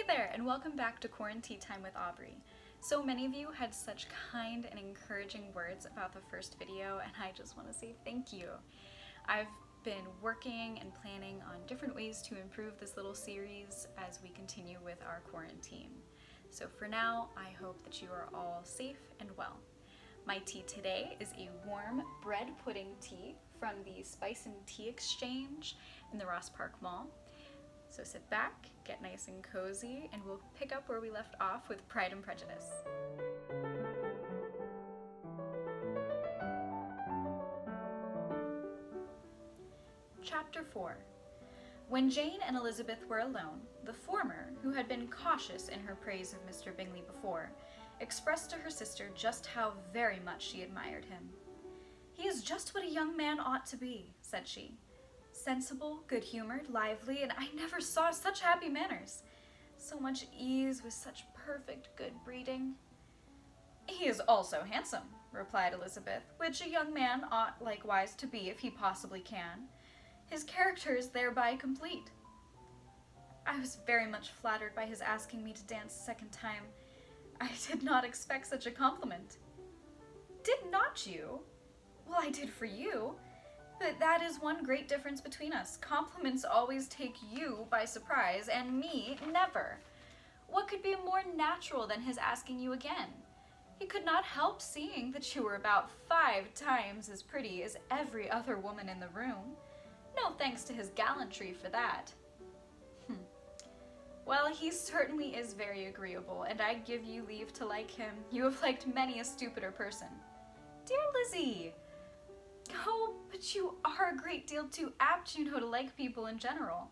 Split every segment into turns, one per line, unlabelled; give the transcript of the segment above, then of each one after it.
there, and welcome back to Quaran-Tea Time with Aubrey. So many of you had such kind and encouraging words about the first video, and I just want to say thank you. I've been working and planning on different ways to improve this little series as we continue with our quarantine. So for now, I hope that you are all safe and well. My tea today is a warm bread pudding tea from the Spice and Tea Exchange in the Ross Park Mall. So sit back, get nice and cozy, and we'll pick up where we left off with Pride and Prejudice. Chapter 4. When Jane and Elizabeth were alone, the former, who had been cautious in her praise of Mr. Bingley before, expressed to her sister just how very much she admired him. "He is just what a young man ought to be," said she. "Sensible, good-humored, lively, and I never saw such happy manners. So much ease with such perfect good breeding." "He is also handsome," replied Elizabeth, "which a young man ought likewise to be if he possibly can. His character is thereby complete." "I was very much flattered by his asking me to dance a second time. I did not expect such a compliment." "Did not you? Well, I did for you. But that is one great difference between us. Compliments always take you by surprise, and me never. What could be more natural than his asking you again? He could not help seeing that you were about 5 times as pretty as every other woman in the room. No thanks to his gallantry for that." "Well, he certainly is very agreeable, and I give you leave to like him. You have liked many a stupider person." "Dear Lizzie!" "Oh, but you are a great deal too apt, you know, to like people in general.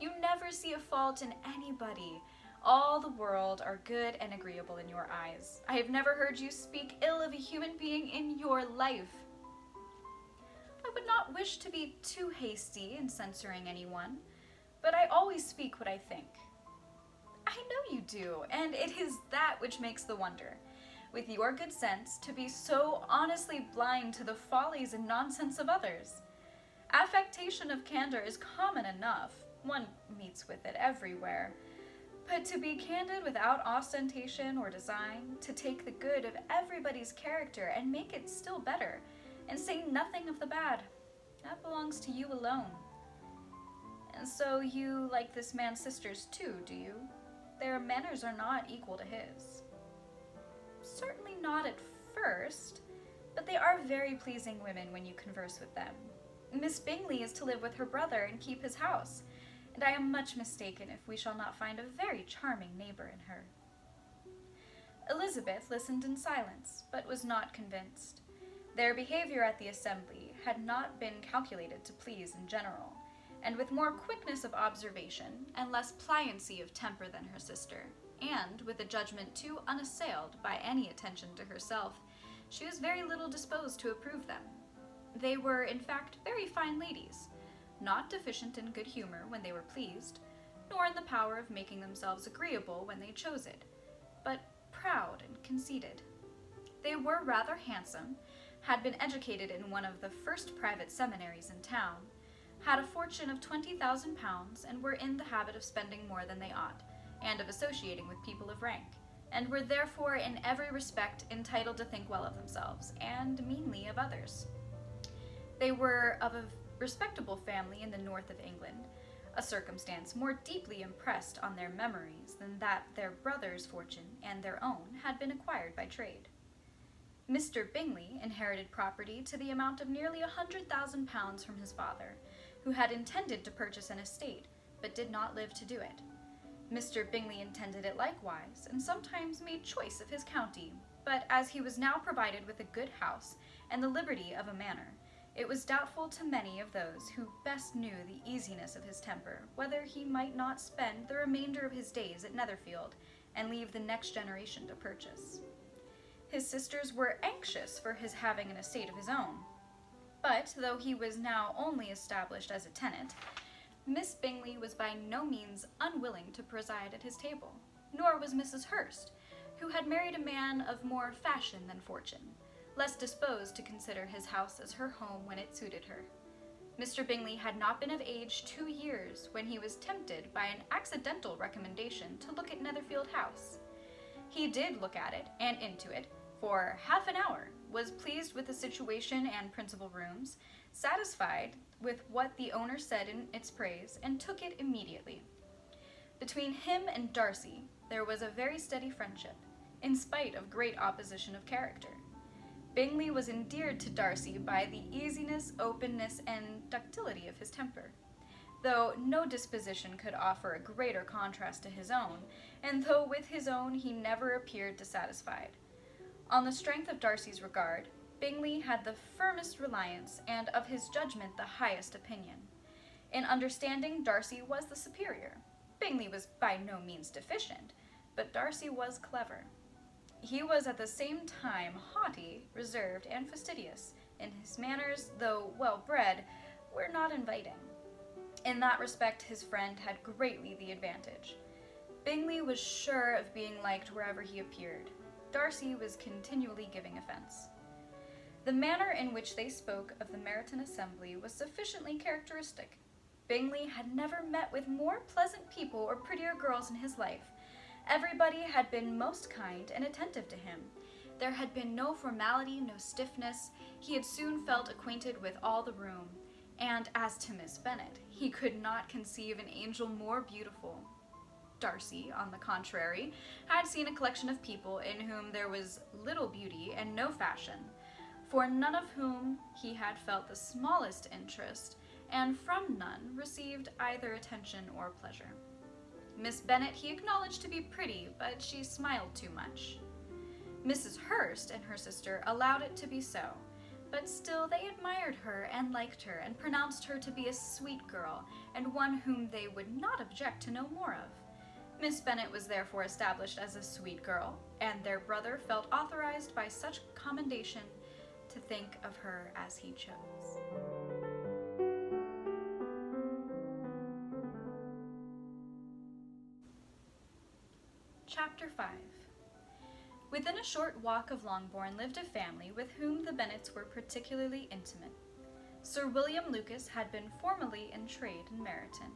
You never see a fault in anybody. All the world are good and agreeable in your eyes. I have never heard you speak ill of a human being in your life." "I would not wish to be too hasty in censoring anyone, but I always speak what I think." "I know you do, and it is that which makes the wonder. With your good sense, to be so honestly blind to the follies and nonsense of others. Affectation of candor is common enough. One meets with it everywhere. But to be candid without ostentation or design, to take the good of everybody's character and make it still better, and say nothing of the bad, that belongs to you alone. And so you like this man's sisters too, do you? Their manners are not equal to his." "Certainly not at first, but they are very pleasing women when you converse with them. Miss Bingley is to live with her brother and keep his house, and I am much mistaken if we shall not find a very charming neighbor in her." Elizabeth listened in silence, but was not convinced. Their behavior at the assembly had not been calculated to please in general, and with more quickness of observation and less pliancy of temper than her sister, and with a judgment too unassailed by any attention to herself, she was very little disposed to approve them. They were, in fact, very fine ladies, not deficient in good humor when they were pleased, nor in the power of making themselves agreeable when they chose it, but proud and conceited. They were rather handsome, had been educated in one of the first private seminaries in town, had a fortune of £20,000, and were in the habit of spending more than they ought, and of associating with people of rank, and were therefore in every respect entitled to think well of themselves, and meanly of others. They were of a respectable family in the north of England, a circumstance more deeply impressed on their memories than that their brother's fortune and their own had been acquired by trade. Mr. Bingley inherited property to the amount of nearly £100,000 from his father, who had intended to purchase an estate, but did not live to do it. Mr. Bingley intended it likewise, and sometimes made choice of his county, but as he was now provided with a good house and the liberty of a manor, it was doubtful to many of those who best knew the easiness of his temper whether he might not spend the remainder of his days at Netherfield and leave the next generation to purchase. His sisters were anxious for his having an estate of his own, but though he was now only established as a tenant, Miss Bingley was by no means unwilling to preside at his table, nor was Mrs. Hurst, who had married a man of more fashion than fortune, less disposed to consider his house as her home when it suited her. Mr. Bingley had not been of age 2 years when he was tempted by an accidental recommendation to look at Netherfield House. He did look at it and into it for half an hour, was pleased with the situation and principal rooms, satisfied with what the owner said in its praise, and took it immediately. Between him and Darcy there was a very steady friendship, in spite of great opposition of character. Bingley was endeared to Darcy by the easiness, openness, and ductility of his temper, though no disposition could offer a greater contrast to his own, and though with his own he never appeared dissatisfied. On the strength of Darcy's regard, Bingley had the firmest reliance, and of his judgment the highest opinion. In understanding, Darcy was the superior. Bingley was by no means deficient, but Darcy was clever. He was at the same time haughty, reserved, and fastidious, and his manners, though well-bred, were not inviting. In that respect his friend had greatly the advantage. Bingley was sure of being liked wherever he appeared. Darcy was continually giving offence. The manner in which they spoke of the Meryton Assembly was sufficiently characteristic. Bingley had never met with more pleasant people or prettier girls in his life. Everybody had been most kind and attentive to him. There had been no formality, no stiffness. He had soon felt acquainted with all the room, and as to Miss Bennet, he could not conceive an angel more beautiful. Darcy, on the contrary, had seen a collection of people in whom there was little beauty and no fashion, for none of whom he had felt the smallest interest, and from none received either attention or pleasure. Miss Bennet he acknowledged to be pretty, but she smiled too much. Mrs. Hurst and her sister allowed it to be so, but still they admired her and liked her, and pronounced her to be a sweet girl, and one whom they would not object to know more of. Miss Bennet was therefore established as a sweet girl, and their brother felt authorized by such commendation to think of her as he chose. Chapter 5. Within a short walk of Longbourn lived a family with whom the Bennets were particularly intimate. Sir William Lucas had been formerly in trade in Meryton,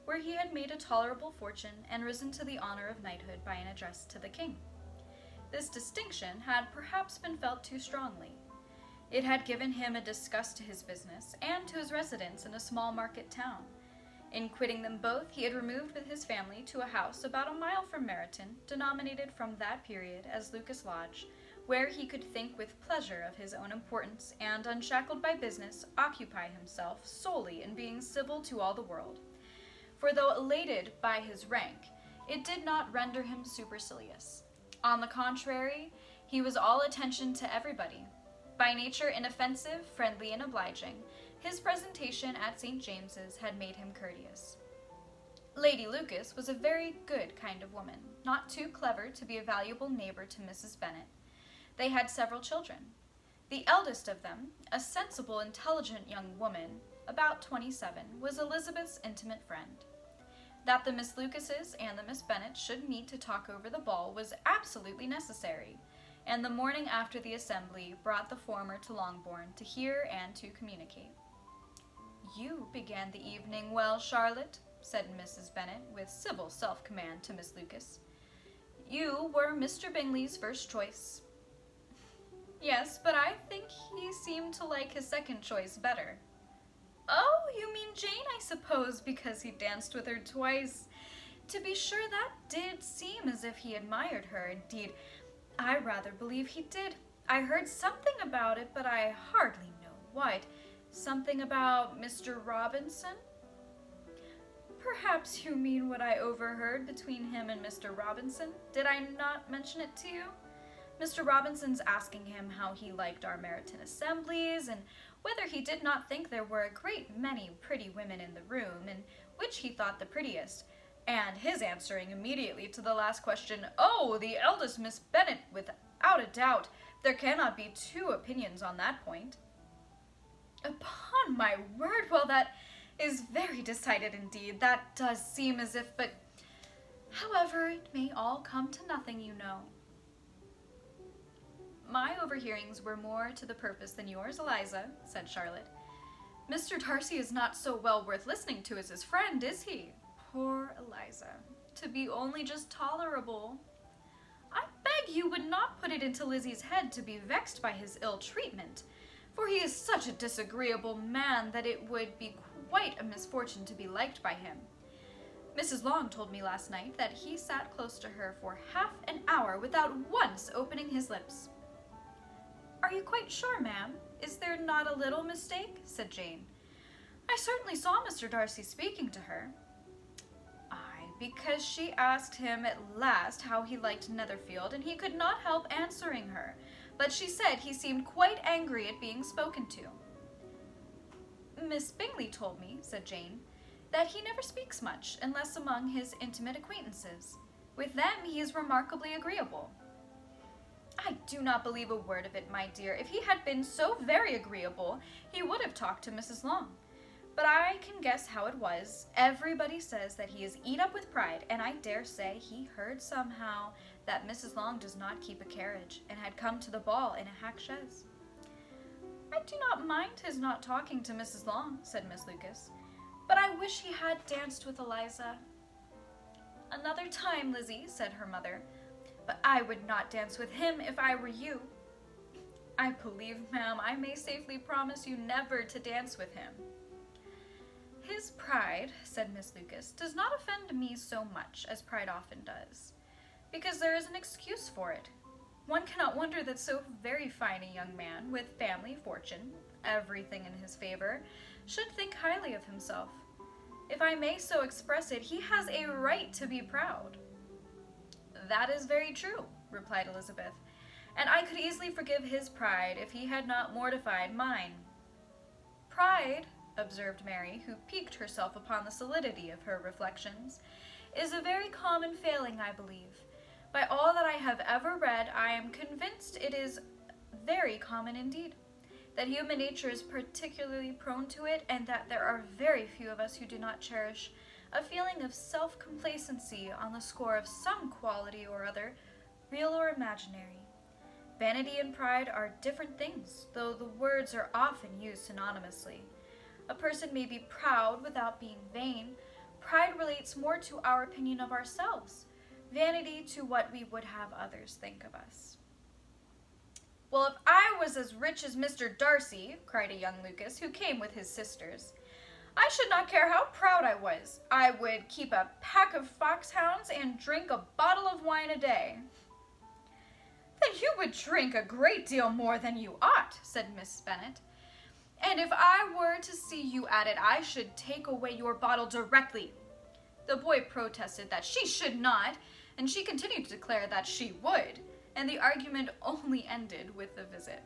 where he had made a tolerable fortune and risen to the honor of knighthood by an address to the king. This distinction had perhaps been felt too strongly. It had given him a disgust to his business and to his residence in a small market town. In quitting them both, he had removed with his family to a house about a mile from Meryton, denominated from that period as Lucas Lodge, where he could think with pleasure of his own importance, and, unshackled by business, occupy himself solely in being civil to all the world. For though elated by his rank, it did not render him supercilious. On the contrary, he was all attention to everybody. By nature inoffensive, friendly, and obliging, his presentation at St. James's had made him courteous. Lady Lucas was a very good kind of woman, not too clever to be a valuable neighbor to Mrs. Bennet. They had several children. The eldest of them, a sensible, intelligent young woman, about 27, was Elizabeth's intimate friend. That the Miss Lucases and the Miss Bennets should meet to talk over the ball was absolutely necessary, and the morning after the assembly brought the former to Longbourn to hear and to communicate. "You began the evening well, Charlotte," said Mrs. Bennet with civil self-command to Miss Lucas. "You were Mr. Bingley's first choice." "Yes, but I think he seemed to like his second choice better." "Oh, you mean Jane, I suppose, because he danced with her twice. To be sure, that did seem as if he admired her. Indeed, I rather believe he did. I heard something about it, but I hardly know what. Something about Mr. Robinson?" "Perhaps you mean what I overheard between him and Mr. Robinson. Did I not mention it to you? Mr. Robinson's asking him how he liked our Meryton assemblies, and whether he did not think there were a great many pretty women in the room, and which he thought the prettiest, and his answering immediately to the last question, 'Oh, the eldest Miss Bennet, without a doubt. There cannot be two opinions on that point.'" "Upon my word, well, that is very decided indeed. That does seem as if, but however, it may all come to nothing, you know." "My overhearings were more to the purpose than yours, Eliza," said Charlotte. Mr. Darcy is not so well worth listening to as his friend, is he? Poor Eliza. To be only just tolerable. I beg you would not put it into Lizzie's head to be vexed by his ill treatment, for he is such a disagreeable man that it would be quite a misfortune to be liked by him. Mrs. Long told me last night that he sat close to her for half an hour without once opening his lips. Are you quite sure, ma'am? Is there not a little mistake? Said Jane. I certainly saw Mr. Darcy speaking to her. Aye, because she asked him at last how he liked Netherfield, and he could not help answering her, but she said he seemed quite angry at being spoken to. Miss Bingley told me, said Jane, that he never speaks much, unless among his intimate acquaintances. With them he is remarkably agreeable. I do not believe a word of it, my dear. If he had been so very agreeable, he would have talked to Mrs. Long. But I can guess how it was. Everybody says that he is eat up with pride, and I dare say he heard somehow that Mrs. Long does not keep a carriage, and had come to the ball in a hack chaise. I do not mind his not talking to Mrs. Long, said Miss Lucas, but I wish he had danced with Eliza. Another time, Lizzie, said her mother, but I would not dance with him if I were you. I believe, ma'am, I may safely promise you never to dance with him. His pride, said Miss Lucas, does not offend me so much as pride often does, because there is an excuse for it. One cannot wonder that so very fine a young man, with family, fortune, everything in his favor, should think highly of himself. If I may so express it, he has a right to be proud. That is very true, replied Elizabeth, and I could easily forgive his pride if he had not mortified mine. Pride, observed Mary, who piqued herself upon the solidity of her reflections, is a very common failing, I believe. By all that I have ever read, I am convinced it is very common indeed, that human nature is particularly prone to it, and that there are very few of us who do not cherish a feeling of self-complacency on the score of some quality or other, real or imaginary. Vanity and pride are different things, though the words are often used synonymously. A person may be proud without being vain. Pride relates more to our opinion of ourselves, vanity to what we would have others think of us. Well, if I was as rich as Mr. Darcy, cried a young Lucas, who came with his sisters, I should not care how proud I was. I would keep a pack of foxhounds and drink a bottle of wine a day. Then you would drink a great deal more than you ought, said Miss Bennet. And if I were to see you at it, I should take away your bottle directly. The boy protested that she should not, and she continued to declare that she would, and the argument only ended with the visit.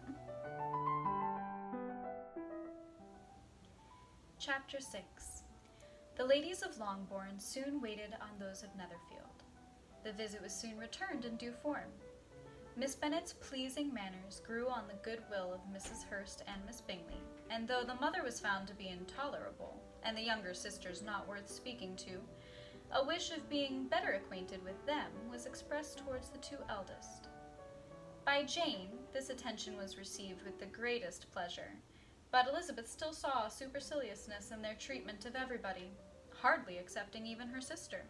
Chapter 6. The ladies of Longbourn soon waited on those of Netherfield. The visit was soon returned in due form. Miss Bennet's pleasing manners grew on the good will of Mrs. Hurst and Miss Bingley, and though the mother was found to be intolerable, and the younger sisters not worth speaking to, a wish of being better acquainted with them was expressed towards the two eldest. By Jane, this attention was received with the greatest pleasure, but Elizabeth still saw a superciliousness in their treatment of everybody, hardly excepting even her sister,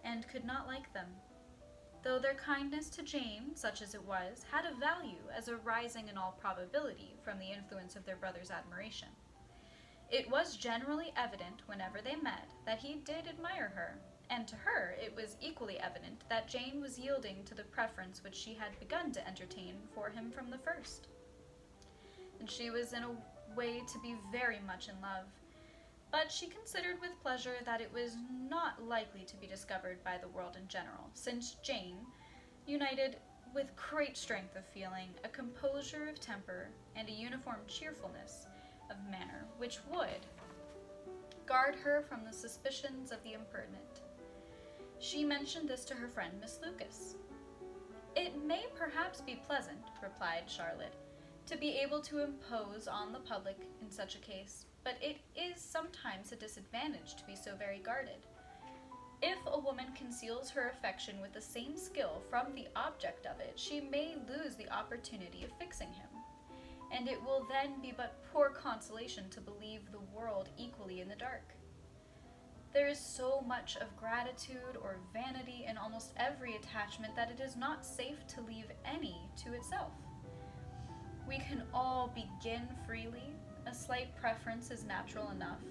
and could not like them, though their kindness to Jane, such as it was, had a value as arising in all probability from the influence of their brother's admiration. It was generally evident whenever they met that he did admire her, and to her it was equally evident that Jane was yielding to the preference which she had begun to entertain for him from the first. And she was in a way to be very much in love, but she considered with pleasure that it was not likely to be discovered by the world in general, since Jane united with great strength of feeling, a composure of temper, and a uniform cheerfulness of manner, which would guard her from the suspicions of the impertinent. She mentioned this to her friend Miss Lucas. "It may perhaps be pleasant," replied Charlotte, "to be able to impose on the public in such a case, but it is sometimes a disadvantage to be so very guarded. If a woman conceals her affection with the same skill from the object of it, she may lose the opportunity of fixing him. and it will then be but poor consolation to believe the world equally in the dark. There is so much of gratitude or vanity in almost every attachment that it is not safe to leave any to itself. We can all begin freely, a slight preference is natural enough,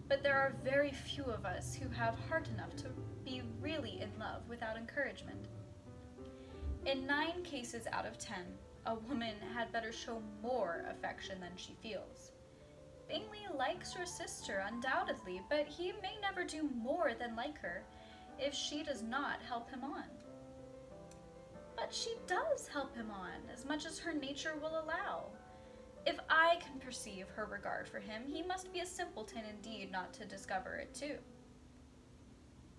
but there are very few of us who have heart enough to be really in love without encouragement. In 9 cases out of 10, a woman had better show more affection than she feels. Bingley likes her sister, undoubtedly, but he may never do more than like her if she does not help him on. But she does help him on, as much as her nature will allow. If I can perceive her regard for him, he must be a simpleton indeed not to discover it too.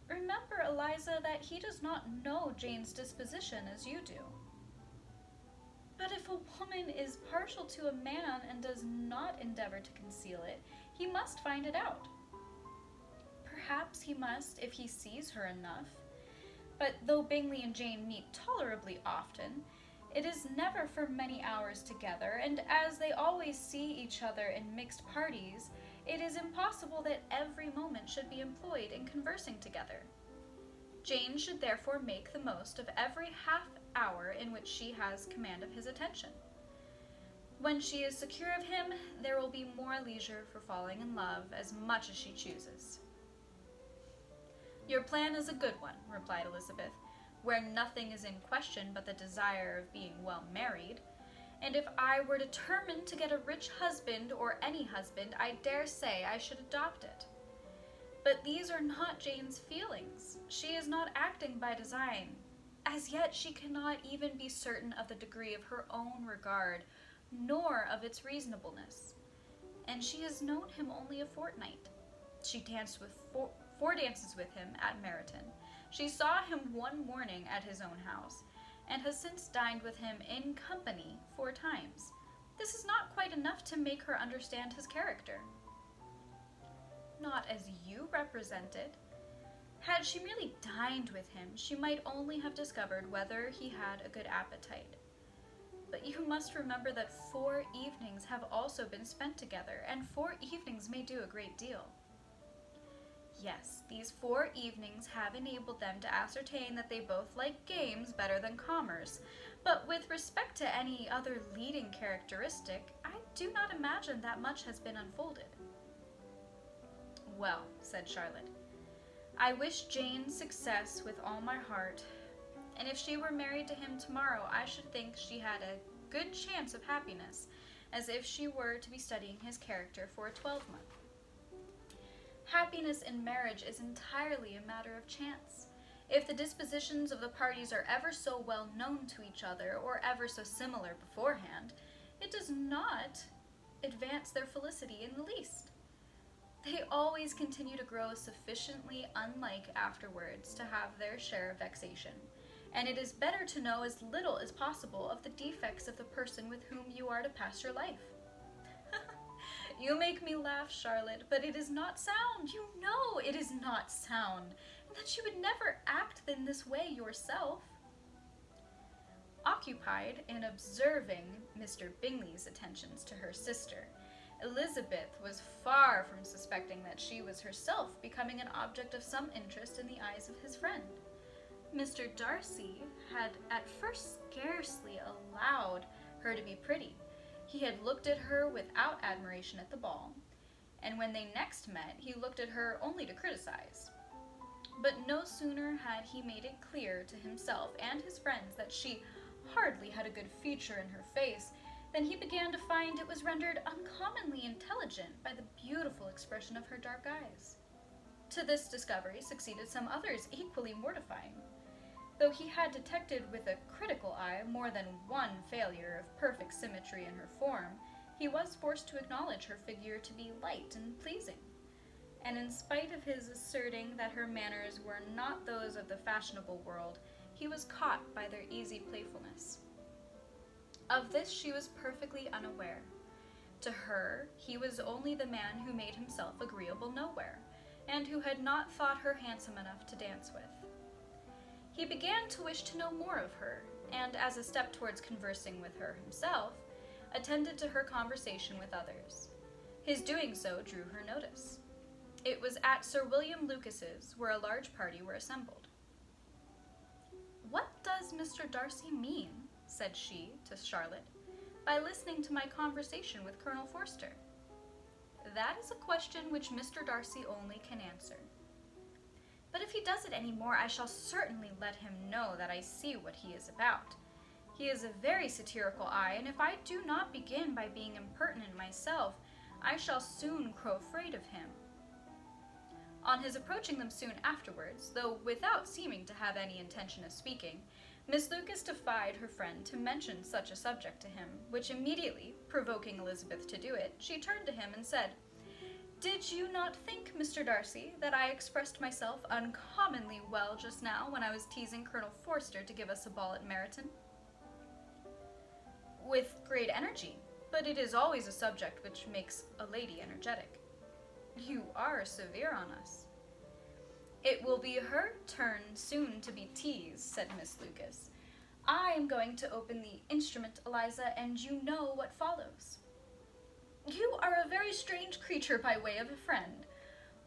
Remember, Eliza, that he does not know Jane's disposition as you do. But if a woman is partial to a man and does not endeavor to conceal it, he must find it out. Perhaps he must if he sees her enough. But though Bingley and Jane meet tolerably often, it is never for many hours together, and as they always see each other in mixed parties, it is impossible that every moment should be employed in conversing together. Jane should therefore make the most of every half hour in which she has command of his attention. When she is secure of him, there will be more leisure for falling in love as much as she chooses. Your plan is a good one, replied Elizabeth, where nothing is in question but the desire of being well married, and if I were determined to get a rich husband or any husband, I dare say I should adopt it. But these are not Jane's feelings. She is not acting by design. As yet she cannot even be certain of the degree of her own regard, nor of its reasonableness. And she has known him only a fortnight. She danced with four dances with him at Meryton. She saw him one morning at his own house, and has since dined with him in company 4 times. This is not quite enough to make her understand his character. Not as you represent it. Had she merely dined with him, she might only have discovered whether he had a good appetite. But you must remember that 4 evenings have also been spent together, and 4 evenings may do a great deal. Yes, these 4 evenings have enabled them to ascertain that they both like games better than commerce, but with respect to any other leading characteristic, I do not imagine that much has been unfolded. Well, said Charlotte, I wish Jane success with all my heart, and if she were married to him tomorrow, I should think she had a good chance of happiness, as if she were to be studying his character for a 12-month. Happiness in marriage is entirely a matter of chance. If the dispositions of the parties are ever so well known to each other, or ever so similar beforehand, it does not advance their felicity in the least. They always continue to grow sufficiently unlike afterwards to have their share of vexation, and it is better to know as little as possible of the defects of the person with whom you are to pass your life. You make me laugh, Charlotte, but it is not sound. You know it is not sound, and that you would never act in this way yourself. Occupied in observing Mr. Bingley's attentions to her sister, Elizabeth was far from suspecting that she was herself becoming an object of some interest in the eyes of his friend. Mr. Darcy had at first scarcely allowed her to be pretty. He had looked at her without admiration at the ball, and when they next met, he looked at her only to criticize. But no sooner had he made it clear to himself and his friends that she hardly had a good feature in her face, than he began to find it was rendered uncommonly intelligent by the beautiful expression of her dark eyes. To this discovery succeeded some others equally mortifying. Though he had detected with a critical eye more than one failure of perfect symmetry in her form, he was forced to acknowledge her figure to be light and pleasing. And in spite of his asserting that her manners were not those of the fashionable world, he was caught by their easy playfulness. Of this she was perfectly unaware. To her, he was only the man who made himself agreeable nowhere, and who had not thought her handsome enough to dance with. He began to wish to know more of her, and as a step towards conversing with her himself, attended to her conversation with others. His doing so drew her notice. It was at Sir William Lucas's, where a large party were assembled. "What does Mr. Darcy mean," said she to Charlotte, "by listening to my conversation with Colonel Forster?" "That is a question which Mr. Darcy only can answer. But if he does it any more, I shall certainly let him know that I see what he is about. He is a very satirical eye, and if I do not begin by being impertinent myself, I shall soon grow afraid of him." On his approaching them soon afterwards, though without seeming to have any intention of speaking, Miss Lucas defied her friend to mention such a subject to him, which immediately, provoking Elizabeth to do it, she turned to him and said, "Did you not think, Mr. Darcy, that I expressed myself uncommonly well just now when I was teasing Colonel Forster to give us a ball at Meryton?" "With great energy, but it is always a subject which makes a lady energetic." "You are severe on us." "It will be her turn soon to be teased," said Miss Lucas. "I am going to open the instrument, Eliza, and you know what follows." "You are a very strange creature by way of a friend,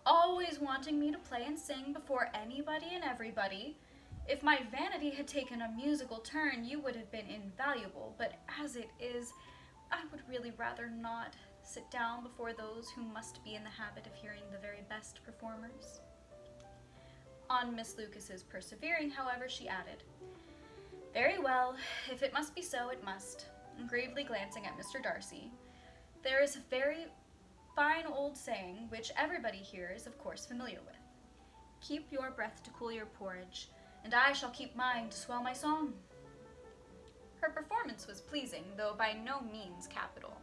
always wanting me to play and sing before anybody and everybody. If my vanity had taken a musical turn, you would have been invaluable, but as it is, I would really rather not sit down before those who must be in the habit of hearing the very best performers." On Miss Lucas's persevering, however, she added, "Very well, if it must be so, it must," and gravely glancing at Mr. Darcy. "There is a very fine old saying, which everybody here is of course familiar with. 'Keep your breath to cool your porridge,' and I shall keep mine to swell my song." Her performance was pleasing, though by no means capital.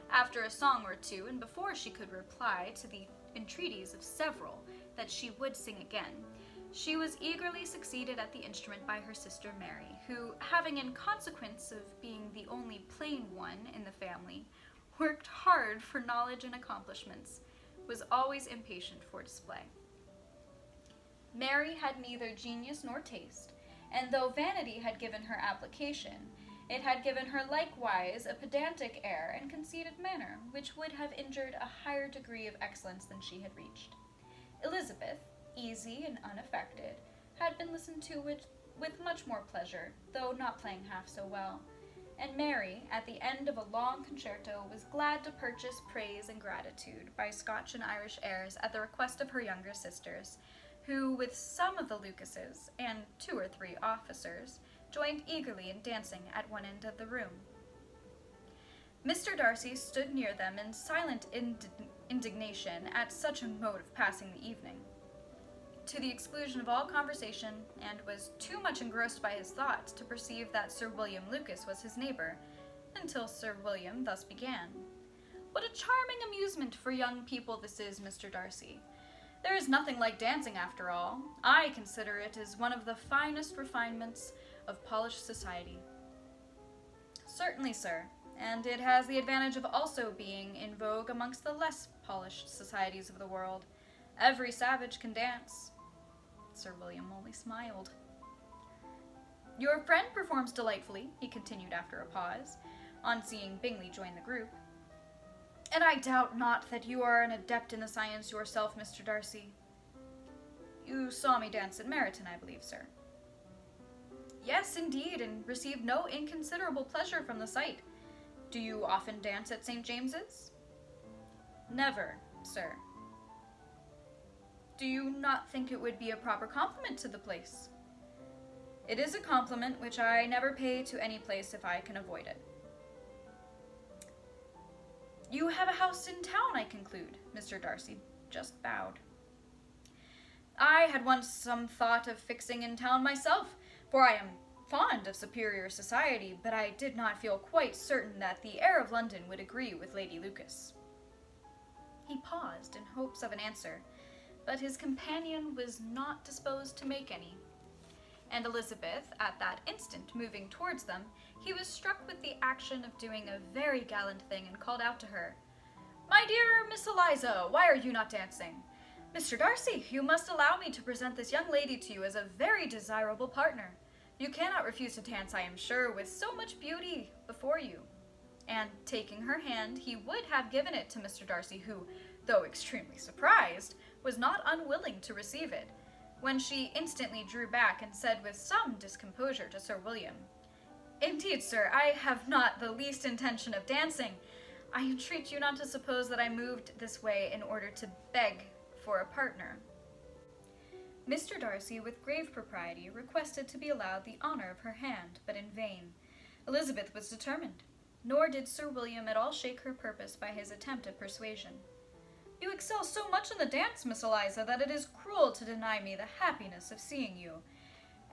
After a song or two, and before she could reply to the entreaties of several that she would sing again, she was eagerly succeeded at the instrument by her sister Mary, who, having in consequence of being the only plain one in the family, worked hard for knowledge and accomplishments, was always impatient for display. Mary had neither genius nor taste, and though vanity had given her application, it had given her likewise a pedantic air and conceited manner, which would have injured a higher degree of excellence than she had reached. Elizabeth, easy and unaffected, had been listened to with much more pleasure, though not playing half so well, and Mary, at the end of a long concerto, was glad to purchase praise and gratitude by Scotch and Irish airs at the request of her younger sisters, who, with some of the Lucases and 2 or 3 officers, joined eagerly in dancing at one end of the room. Mr. Darcy stood near them in silent indignation at such a mode of passing the evening, to the exclusion of all conversation, and was too much engrossed by his thoughts to perceive that Sir William Lucas was his neighbor, until Sir William thus began. "What a charming amusement for young people this is, Mr. Darcy. There is nothing like dancing after all. I consider it as one of the finest refinements of polished society." "Certainly, sir, and it has the advantage of also being in vogue amongst the less polished societies of the world. Every savage can dance." Sir William only smiled. "Your friend performs delightfully," he continued after a pause, on seeing Bingley join the group. "And I doubt not that you are an adept in the science yourself, Mr. Darcy." "You saw me dance at Meryton, I believe, sir." "Yes, indeed, and received no inconsiderable pleasure from the sight. Do you often dance at St. James's?" "Never, sir." "Do you not think it would be a proper compliment to the place?" "It is a compliment which I never pay to any place if I can avoid it." "You have a house in town, I conclude?" Mr. Darcy just bowed. "I had once some thought of fixing in town myself, for I am fond of superior society, but I did not feel quite certain that the air of London would agree with Lady Lucas." He paused in hopes of an answer, but his companion was not disposed to make any, and Elizabeth, at that instant moving towards them, he was struck with the action of doing a very gallant thing, and called out to her, "My dear Miss Eliza, why are you not dancing? Mr. Darcy, you must allow me to present this young lady to you as a very desirable partner. You cannot refuse to dance, I am sure, with so much beauty before you." And taking her hand, he would have given it to Mr. Darcy, who, though extremely surprised, was not unwilling to receive it, when she instantly drew back and said with some discomposure to Sir William, "Indeed, sir, I have not the least intention of dancing. I entreat you not to suppose that I moved this way in order to beg for a partner." Mr. Darcy, with grave propriety, requested to be allowed the honor of her hand, but in vain. Elizabeth was determined, nor did Sir William at all shake her purpose by his attempt at persuasion. "You excel so much in the dance, Miss Eliza, that it is cruel to deny me the happiness of seeing you.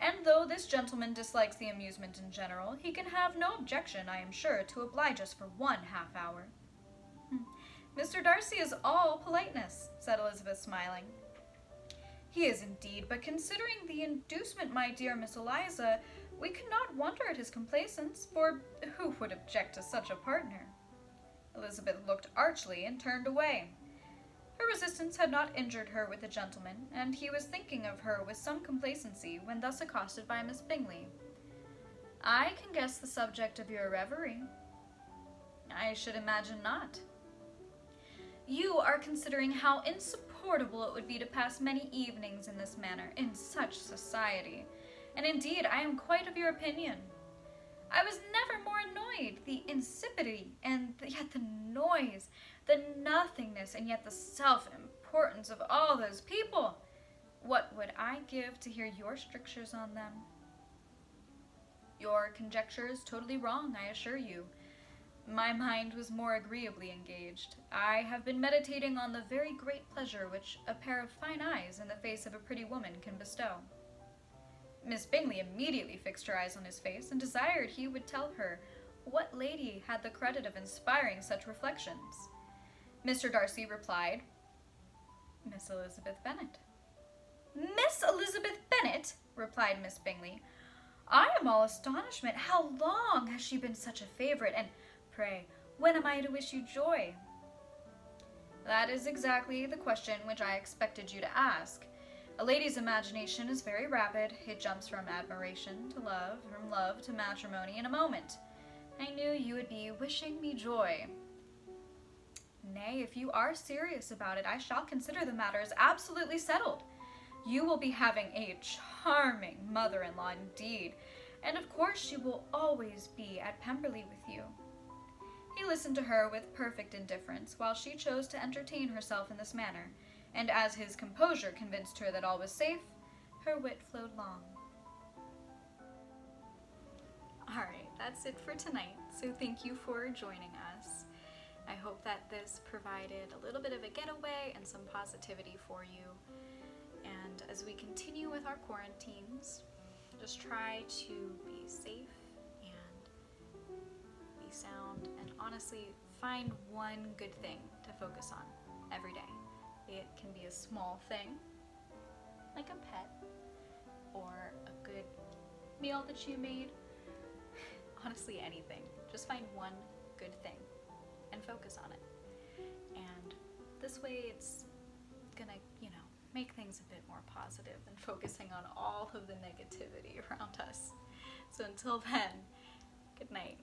And though this gentleman dislikes the amusement in general, he can have no objection, I am sure, to oblige us for 1/2 hour." "Mr. Darcy is all politeness," said Elizabeth, smiling. "He is indeed, but considering the inducement, my dear Miss Eliza, we cannot wonder at his complaisance, for who would object to such a partner?" Elizabeth looked archly and turned away. Her resistance had not injured her with the gentleman, and he was thinking of her with some complacency when thus accosted by Miss Bingley. "I can guess the subject of your reverie." "I should imagine not." "You are considering how insupportable it would be to pass many evenings in this manner, in such society, and indeed I am quite of your opinion. I was never more annoyed. The insipidity, and yet the noise, the nothingness, and yet the self-importance of all those people. What would I give to hear your strictures on them?" "Your conjecture is totally wrong, I assure you. My mind was more agreeably engaged. I have been meditating on the very great pleasure which a pair of fine eyes in the face of a pretty woman can bestow." Miss Bingley immediately fixed her eyes on his face, and desired he would tell her what lady had the credit of inspiring such reflections. Mr. Darcy replied, "Miss Elizabeth Bennet." "Miss Elizabeth Bennet!" replied Miss Bingley. "I am all astonishment. How long has she been such a favourite, and pray, when am I to wish you joy?" "That is exactly the question which I expected you to ask. A lady's imagination is very rapid. It jumps from admiration to love, from love to matrimony in a moment. I knew you would be wishing me joy." "Nay, if you are serious about it, I shall consider the matter as absolutely settled. You will be having a charming mother-in-law indeed, and of course she will always be at Pemberley with you." He listened to her with perfect indifference, while she chose to entertain herself in this manner, and as his composure convinced her that all was safe, her wit flowed long. Alright, that's it for tonight, so thank you for joining us. I hope that this provided a little bit of a getaway and some positivity for you. And as we continue with our quarantines, just try to be safe and be sound, and honestly, find one good thing to focus on every day. It can be a small thing, like a pet, or a good meal that you made. Honestly, anything. Just find one good thing and focus on it. And this way it's gonna, make things a bit more positive than focusing on all of the negativity around us. So until then, good night.